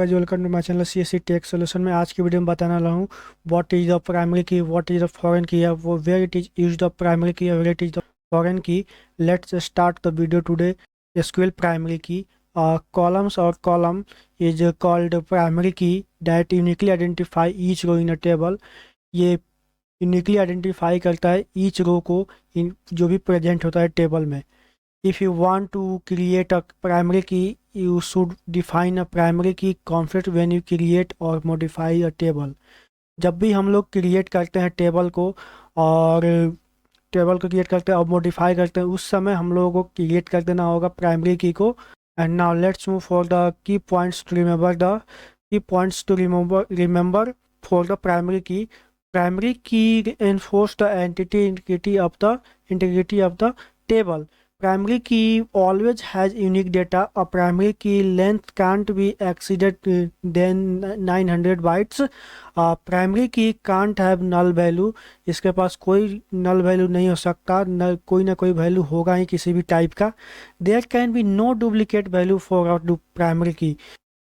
Welcome to my channel CSC tech solution में आज की वीडियो में बताने वाला हूँ what is the primary key, what is the foreign key, है वो where it is use the primary key, where it is the foreign key. Let's start the video today. SQL primary key columns or column is called primary key that uniquely identify each row in a table। ये uniquely identify करता है each row को जो भी present होता है table में। If you want to create a primary key, you should define a primary key concept when you create or modify a table। जब भी हम लोग क्रिएट करते हैं टेबल को और क्रिएट करते हैं और मॉडिफाई करते हैं, उस समय हम लोगों को क्रिएट कर देना होगा प्राइमरी की को। And now let's move for the key points to remember the key points to remember for the primary key. Primary key enforce the integrity of the table। Primary key always has unique data. A primary key length can't be exceeded than 900 bytes। Primary key can't have null value। इसके पास कोई null value नहीं हो सकता, कोई ना कोई value होगा ही किसी भी टाइप का। There can be no duplicate value for a primary key।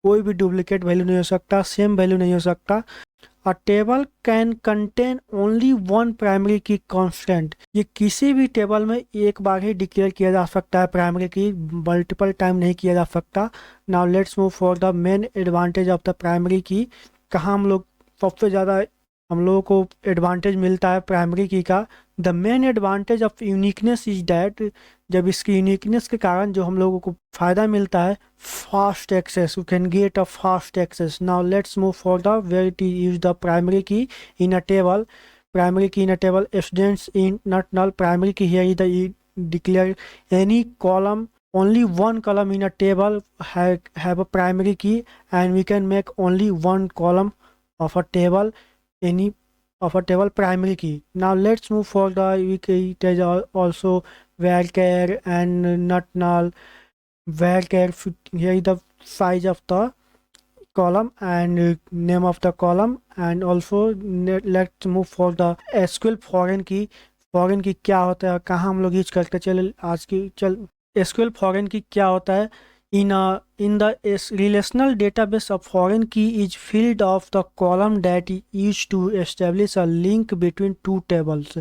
कोई भी डुप्लीकेट वैल्यू नहीं हो सकता, सेम वैल्यू नहीं हो सकता। A table can contain only one primary key constant। ये किसी भी टेबल में एक बार ही डिक्लेयर किया जा सकता है, प्राइमरी की मल्टीपल टाइम नहीं किया जा सकता। Now let's move for the main advantage of the primary की। कहाँ हम लोग सबसे ज़्यादा हम लोगों को एडवांटेज मिलता है प्राइमरी की का। The main advantage of uniqueness is that, जब इसकी यूनिकनेस के कारण जो हम लोगों को फ़ायदा मिलता है, fast access. You can get a fast access. Now let's move for the where to use the primary key in a table. Primary key in a table students in not null. Primary key here is the declare any column, only one column in a table have a primary key, and we can make only one column of a table, any of a table primary key। Now let's move for the it is also varchar and not null। Varchar, here is the size of the column and name of the column। and also let's move for the SQL foreign key। Foreign की क्या होता है, कहाँ हम लोग use करते, चल आज की चल एसक्यूएल फॉरेन की क्या होता है। In the relational database of foreign key is field of the column that is use to establish a link between two tables.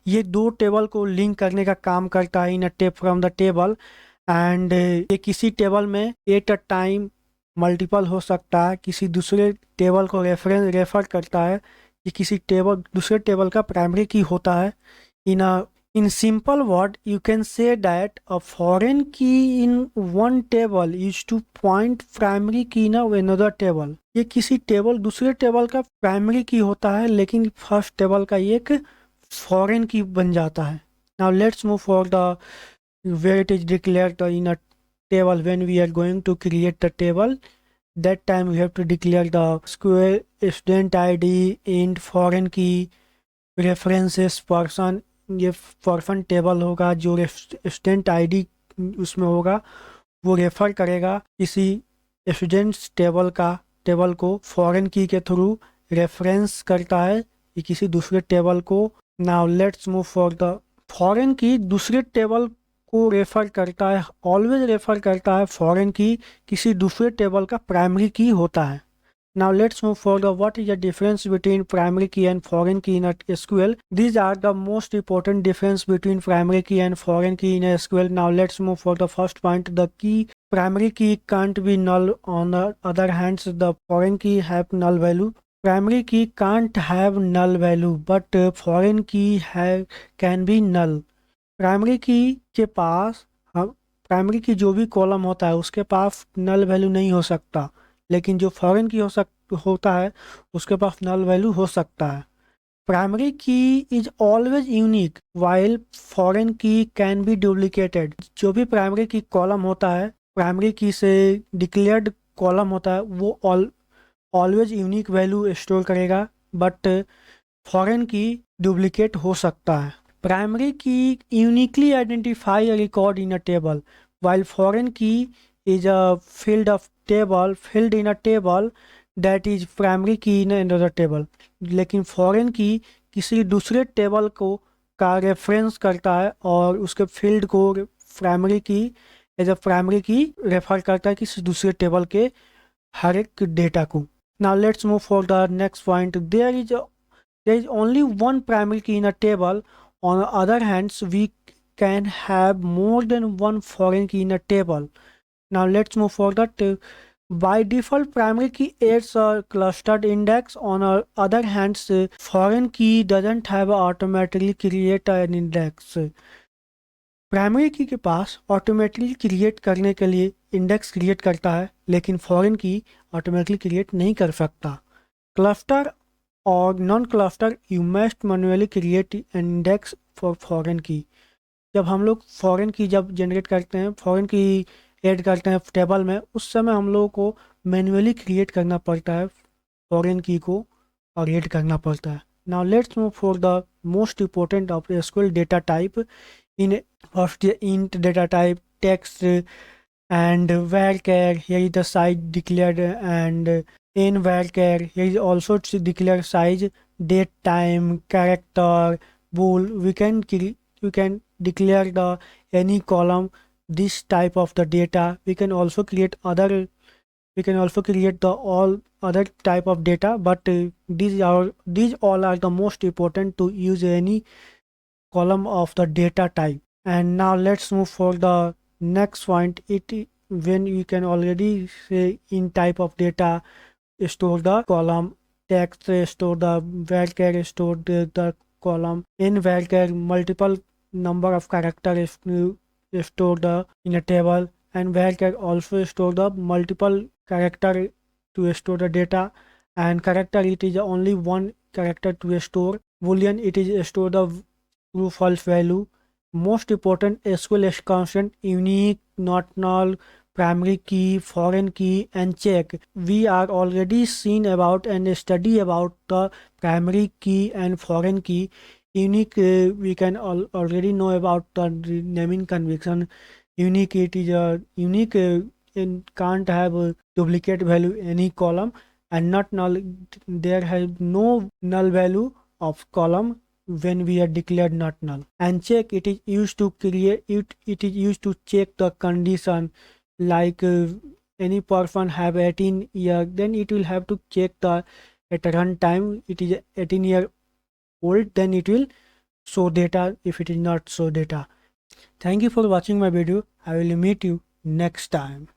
ये दो टेबल को लिंक करने का काम करता है in a tape from the table. And ये किसी टेबल में एट अ टाइम मल्टीपल हो सकता है, किसी दूसरे टेबल को रेफर करता है। ये किसी टेबल दूसरे टेबल का प्राइमरी की होता है। In simple word, you can say that a foreign key in one table is to point primary key in another table। ये किसी टेबल दूसरे टेबल का प्राइमरी की होता है, लेकिन फर्स्ट टेबल का एक फॉरेन की बन जाता है। Now let's move for the where it is declared in a table। when we are going to create the table, that time we have to declare the square student ID int foreign key references person. ये person table होगा जो student ID उसमें होगा, वो refer करेगा किसी students table को foreign की के थ्रू रेफरेंस करता है ये किसी दूसरे टेबल को। Now let's move for the foreign की दूसरे टेबल को रेफर करता है, ऑलवेज रेफर करता है फॉरेन की किसी दूसरे टेबल का प्राइमरी की होता है। Now let's move further. What is the difference between primary key and foreign key in a SQL? These are the most important difference between primary key and foreign key in a SQL। Now let's move for the first point. The key primary key can't be null. On the other hand, the foreign key have null value। Primary key can't have null value, but foreign key can be null। Primary की के पास primary की जो भी column होता है उसके पास null value नहीं हो सकता, लेकिन जो फॉरेन की होता है उसके पास नल वैल्यू हो सकता है। प्राइमरी की is always unique while foreign की कैन बी डुप्लीकेटेड। जो भी प्राइमरी की कॉलम होता है, प्राइमरी की से डिक्लेयर्ड कॉलम होता है, वो ऑलवेज यूनिक वैल्यू स्टोर करेगा, बट फॉरेन की डुप्लीकेट हो सकता है। प्राइमरी की uniquely identify a record in a table, while foreign key is a field in a table that is primary key in another table। लेकिन foreign की किसी दूसरे टेबल को का रेफरेंस करता है और उसके फील्ड को प्राइमरी की एज अ प्राइमरी की रेफर करता है किसी दूसरे टेबल के हर एक डेटा को. Now let's move for the next point. There is only one primary key in a table. On the other hand, we can have more than one foreign key in a table. Now let's move for that. By default, primary key adds a clustered index. On the other hand, foreign key doesn't have automatically create an index. Primary की के पास automatically create करने के लिए index create करता है, लेकिन foreign की automatically create नहीं कर सकता. क्लस्टर और non cluster you must manually create an index for foreign की. जब हम लोग फॉरेन की जब जनरेट करते हैं, फॉरेन की ऐड करते हैं टेबल में, उस समय हम लोगों को मैनुअली क्रिएट करना पड़ता है, फॉरेन की को और ऐड करना पड़ता है. Now let's move for the most important of SQL data type. In first the int data type, text, and varchar, here is the size declared, and in varchar here is also to declare size, date, time, character, bool. We can declare the any column this type of the data. We can also create the all other type of data, but these all are the most important to use any column of the data type. And now let's move for the next point. When you can already say in type of data, store the column, text, store the varchar, store the column. In varchar, multiple number of characters store the in a table, and varchar also store the multiple character to store the data. And character, it is only one character to store. Boolean, it is store the true false value. Most important, SQL is constant, unique, not null, primary key, foreign key, and check. We are already seen about and study about the primary key and foreign key. Unique, we can already know about the naming convention. Unique, it is a unique and can't have a duplicate value any column, and not null, there has no null value of column when we are declared not null. And check, it is used to create it is used to check the condition, like any person have 18 year, then it will have to check the at runtime it is 18-year old, then it will show data. If it is not show data. Thank you for watching my video. I will meet you next time.